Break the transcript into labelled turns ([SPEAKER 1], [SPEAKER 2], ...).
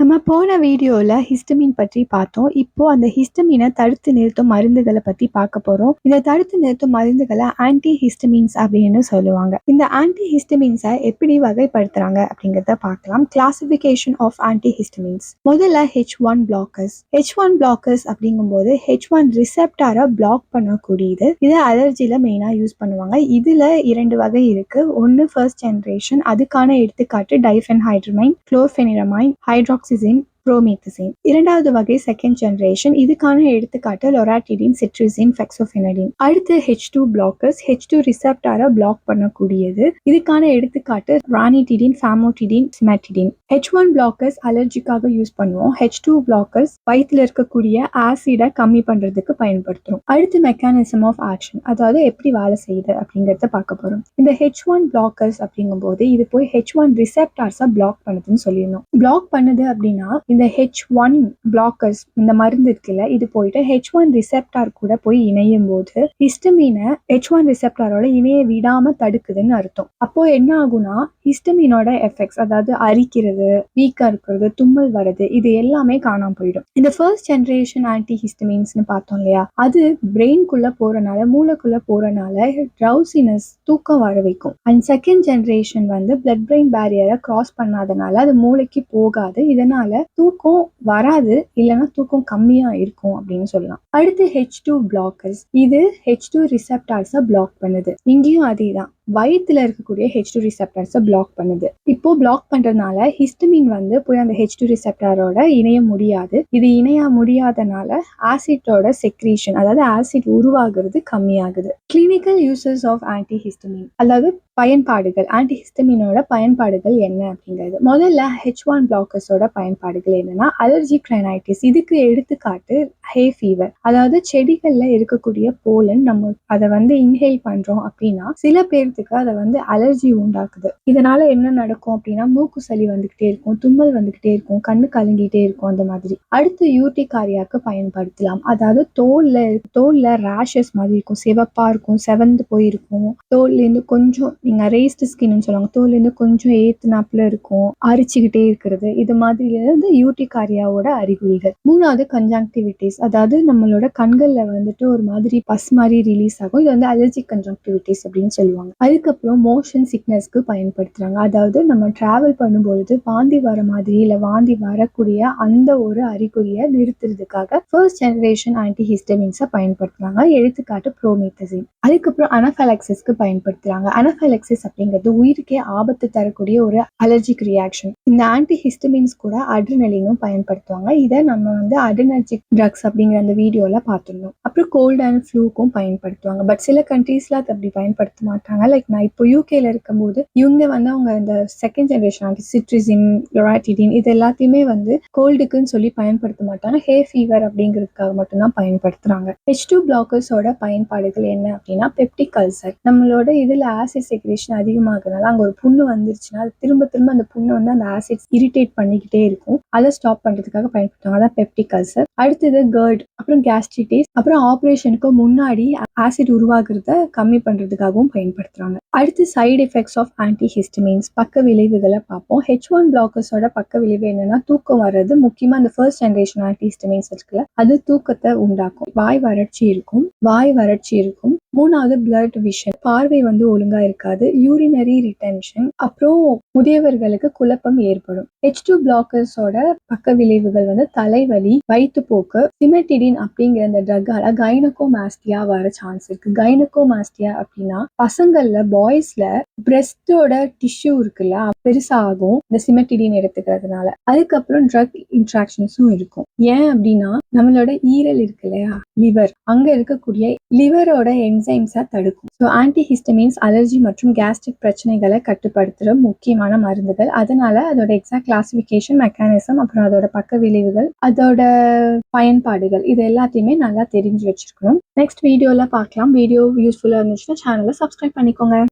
[SPEAKER 1] நம்ம போன வீடியோல ஹிஸ்டமின் பற்றி பார்த்தோம். இப்போ அந்த ஹிஸ்டமினை தடுத்து நிறுத்தும் மருந்துகளை பத்தி பார்க்க போறோம். இந்த தடுத்து நிறுத்தும் மருந்துகளை ஆன்டி ஹிஸ்டமின்ஸ் அப்படின்னு சொல்லுவாங்க. இந்த ஆன்டி ஹிஸ்டமின்ஸை எப்படி வகைப்படுத்துறாங்க அப்படிங்கிறத பார்க்கலாம். Classification of antihistamines. முதல்ல H1 பிளாக்கர்ஸ். H1 பிளாக்கர்ஸ் அப்படிங்கும்போது H1 ரிசெப்டாரை பிளாக் பண்ணக்கூடியது. இதை அலர்ஜில மெயினா யூஸ் பண்ணுவாங்க. இதுல 2 வகை இருக்கு. ஒன்னு ஃபர்ஸ்ட் ஜெனரேஷன், அதுக்கான எடுத்துக்காட்டு டைஃபென்ஹைட்ரமைன், குளோர்ஃபெனிரமைன், ஹைட்ராக்சிசின், புரோமேத்தசின். இரண்டாவது வகை செகண்ட் ஜெனரேஷன், இதுக்கான எடுத்துக்காட்டு லொராட்டிடின், சிட்ரிசின், ஃபெக்சோஃபெனடின். அடுத்து H2 பிளாக்கர்ஸ். H2 ரிசெப்டாரை பிளாக் பண்ணக்கூடியது. இதுக்கான எடுத்துக்காட்டு ரானிடிடின், ஃபேமோட்டிடின், சிமெட்டிடின். H1 பிளாக்கர்ஸ் அலர்ஜிக்காக யூஸ் பண்ணுவோம். H2 பிளாக்கர்ஸ் வயிற்றுல இருக்கக்கூடிய ஆசிடை கம்மி பண்றதுக்கு பயன்படுத்துறோம். அடுத்து மெக்கானிசம் ஆஃப் ஆக்ஷன், அதாவது எப்படி வேலை செய்யுது அப்படிங்கறத பார்க்க போறோம். இந்த H1 பிளாக்கர்ஸ் அப்படிங்கும்போது இது போய் H1 ரிசெப்டார்ஸை பிளாக் பண்ணுதுன்னு சொல்லிடணும். பிளாக் பண்ணுது அப்படின்னா இந்த H1 பிளாக்கர்ஸ், இந்த மருந்து இருக்குல்ல, இது போயிட்டு H1 ரிசெப்டார் கூட போய் இணையும் போது ஹிஸ்டமினை H1 ரிசெப்டாரோட இணைய விடாம தடுக்குதுன்னு அர்த்தம். அப்போ என்ன ஆகும்னா ஹிஸ்டமினோட எஃபெக்ட்ஸ், அதாவது அரிக்கிறது, வீக்கா இருக்கிறது, தும்மல் வர்றது, இது எல்லாமே காணாம போயிடும். இந்த ஃபர்ஸ்ட் ஜெனரேஷன் ஆன்டி ஹிஸ்டமின்ஸ்னு பார்த்தோம் இல்லையா, அது பிரெயின்குள்ள போறனால, மூளைக்குள்ள போறனால ட்ரவுசினஸ், தூக்கம் வர வைக்கும். அண்ட் செகண்ட் ஜெனரேஷன் வந்து பிளட் பிரெயின் பேரியரை கிராஸ் பண்ணாதனால அது மூளைக்கு போகாது. இதனால தூக்கம் வராது, இல்லைன்னா தூக்கம் கம்மியா இருக்கும் அப்படின்னு சொல்லலாம். அடுத்து H2 பிளாக்கர்ஸ். இது H2 ரிசெப்டார்ஸை பிளாக் பண்ணுது. இங்கேயும் அதேதான், வயிற்றுல இருக்கக்கூடிய H2 ரிசெப்டார்ஸை பிளாக் பண்ணுது. இப்போ பிளாக் பண்றதுனால ஹிஸ்டமின் வந்து போய் அந்த H2 ரிசெப்டாரோட இணைய முடியாது. இது இணைய முடியாதனால ஆசிட்டோட செக்ரீஷன், அதாவது ஆசிட் உருவாகிறது கம்மியாகுது. Clinical uses of anti histamine, அதாவது பயன்பாடுகள், ஆன்டி ஹிஸ்டமினோட பயன்பாடுகள் என்ன அப்படிங்கிறது. முதல்ல H1 பிளாக்கர்ஸோட பயன்பாடுகள் என்னன்னா அலர்ஜிக் ரைனைட்டிஸ். இதுக்கு எடுத்துக்காட்டு ஹே ஃபீவர், அதாவது செடிகள்ல இருக்கக்கூடிய போலன் நம்ம அதை வந்து இன்ஹேல் பண்றோம் அப்படின்னா சில பேர்த்துக்கு அதை வந்து அலர்ஜி உண்டாக்குது. இதனால என்ன நடக்கும் அப்படின்னா மூக்கு சளி வந்துகிட்டே இருக்கும், தும்மல் வந்துகிட்டே இருக்கும், கண்ணு கலங்கிட்டே இருக்கும், அந்த மாதிரி. அடுத்து யூர்டிகாரியாக்கு பயன்படுத்தலாம். அதாவது தோல்ல ரேஷஸ் மாதிரி இருக்கும், சிவப்பா இருக்கும், செவந்து போயிருக்கும், தோல்ல இருந்து கொஞ்சம், நீங்க ரேஸ்ட் ஸ்கின்னு சொல்லுவாங்க, தோல்ல இருந்து கொஞ்சம் ஏத்துனாப்புல இருக்கும், அரிச்சுக்கிட்டே இருக்கிறது, இது மாதிரி இருந்து யூர்டிகாரியாவோட அறிகுறிகள். மூணாவது கன்ஜங்டிவிட்டிஸ், அதாவது நம்மளோட கண்கள்ல வந்துட்டு ஒரு மாதிரி பஸ் மாதிரி ரிலீஸ் ஆகும். இது வந்து அலர்ஜிக் கன்ஜங்டிவிட்டிஸ் அப்படின்னு சொல்லுவாங்க. அதுக்கப்புறம் மோஷன் சிக்னஸ்க்கு பயன்படுத்துறாங்க. அதாவது நம்ம டிராவல் பண்ணும்பொழுது வாந்தி வர மாதிரி இல்ல வாந்தி வரக்கூடிய அந்த ஒரு அறிகுறியை நிறுத்துறதுக்காக ஃபர்ஸ்ட் ஜெனரேஷன் ஆன்டி ஹிஸ்டமின்ஸை பயன்படுத்துறாங்க. எடுத்துக்காட்டு புரோமேத்தசின். அதுக்கப்புறம் அனஃபைலாக்சிஸ்க்கு பயன்படுத்துறாங்க. அனஃபைலாக்சிஸ் அப்படிங்கிறது உயிருக்கே ஆபத்து தரக்கூடிய ஒரு அலர்ஜிக் ரியாக்ஷன். இந்த ஆன்டி ஹிஸ்டமின்ஸ் கூட அட்ரினலினும் பயன்படுத்துவாங்க. இதை நம்ம வந்து அட்ரினர்ஜிக் ட்ரக்ஸ் அப்படிங்கிற அந்த வீடியோல பார்த்துருந்தோம். அப்புறம் கோல்ட் அண்ட் ஃப்ளூக்கும் பயன்படுத்துவாங்க. பட் சில கண்ட்ரீஸ்ல அது அப்படி பயன்படுத்த மாட்டாங்க. லைக் நான் இப்போ யூகேல இருக்கும்போது இவங்க வந்து அவங்க இந்த செகண்ட் ஜெனரேஷன் ஆன்டி சிட்ரிசின், லொராட்டிடின், இது எல்லாத்தையுமே வந்து கோல்டுக்குன்னு சொல்லி பயன்படுத்த மாட்டாங்க. ஹே ஃபீவர் அப்படிங்கிறதுக்காக மட்டும்தான் பயன்படுத்துறாங்க. H2 பிளாக்கர்ஸோட பயன்பாடுகள் என்ன அப்படின்னா பெப்டிக் அல்சர். நம்மளோட இதுல ஆசிட் செக்ரேஷன் அதிகமாகறதுனால அங்க ஒரு புண்ணு வந்துருச்சுன்னா அது திரும்ப திரும்ப அந்த புண்ணு வந்து அந்த ஆசிட் இரிட்டேட் பண்ணிக்கிட்டே இருக்கும். அதை ஸ்டாப் பண்றதுக்காக பயன்படுத்துவாங்க. அதான் பெப்டிக் அல்சர். அடுத்தது GERD, அப்புறம் கேஸ்ட்ரிட்டிஸ், அப்புறம் ஆபரேஷனுக்கு முன்னாடி ஆசிட் உருவாகிறத கம்மி பண்றதுக்காகவும் பயன்படுத்துறாங்க. அடுத்து side effects of anti histamines, பக்க விளைவுகளை பார்ப்போம். H1 பிளாக்கர்ஸோட பக்க விளைவு என்னன்னா தூக்கம் வர்றது. முக்கியமா இந்த ஃபர்ஸ்ட் ஜெனரேஷன் ஆன்டி ஹிஸ்டமின்ஸ் இருக்குல்ல, அது தூக்கத்தை உண்டாக்கும். வாய் வறட்சி இருக்கும். மூணாவது பிளட் விஷன், பார்வை வந்து ஒழுங்கா இருக்காது. யூரினரி ரிட்டென்ஷன், அப்புறம் முதியவர்களுக்கு குழப்பம் ஏற்படும். H2 பிளாக்கர்ஸோட பக்க விளைவுகள் வந்து தலைவலி, வயிற்றுப்போக்கு. சிமெட்டிடின் அப்படிங்கிற அந்த ட்ரக்கால கைனகோமாஸ்டியா வர சான்ஸ் இருக்கு. கைனகோமாஸ்டியா அப்படின்னா பசங்கள்ல, பாய்ஸ்ல பிரெஸ்டோட டிஷ்யூ இருக்குல்ல பெருசா ஆகும் இந்த சிமெட்டிடின் எடுத்துக்கிறதுனால. அதுக்கப்புறம் ட்ரக் இன்ட்ராக்ஷன்ஸும் இருக்கும். ஏன் அப்படின்னா நம்மளோட ஈரல் இருக்கு இல்லையா, லிவர், அங்க இருக்கக்கூடிய லிவரோட என்சைம்ஸை தடுக்கும். ஸோ ஆன்டி ஹிஸ்டமின்ஸ் அலர்ஜி மற்றும் கேஸ்ட்ரிக் பிரச்சனைகளை கட்டுப்படுத்துற முக்கியமான மருந்துகள். அதனால அதோட எக்ஸாக்ட் கிளாசிபிகேஷன், மெக்கானிசம், அப்புறம் அதோட பக்க விளைவுகள், அதோட பயன்பாடுகள், இது எல்லாத்தையுமே நல்லா தெரிஞ்சு வச்சிருக்கணும். நெக்ஸ்ட் வீடியோல பார்க்கலாம். வீடியோ யூஸ்ஃபுல்லா இருந்துச்சுன்னா சேனலை சப்ஸ்கிரைப் பண்ணிக்கோங்க.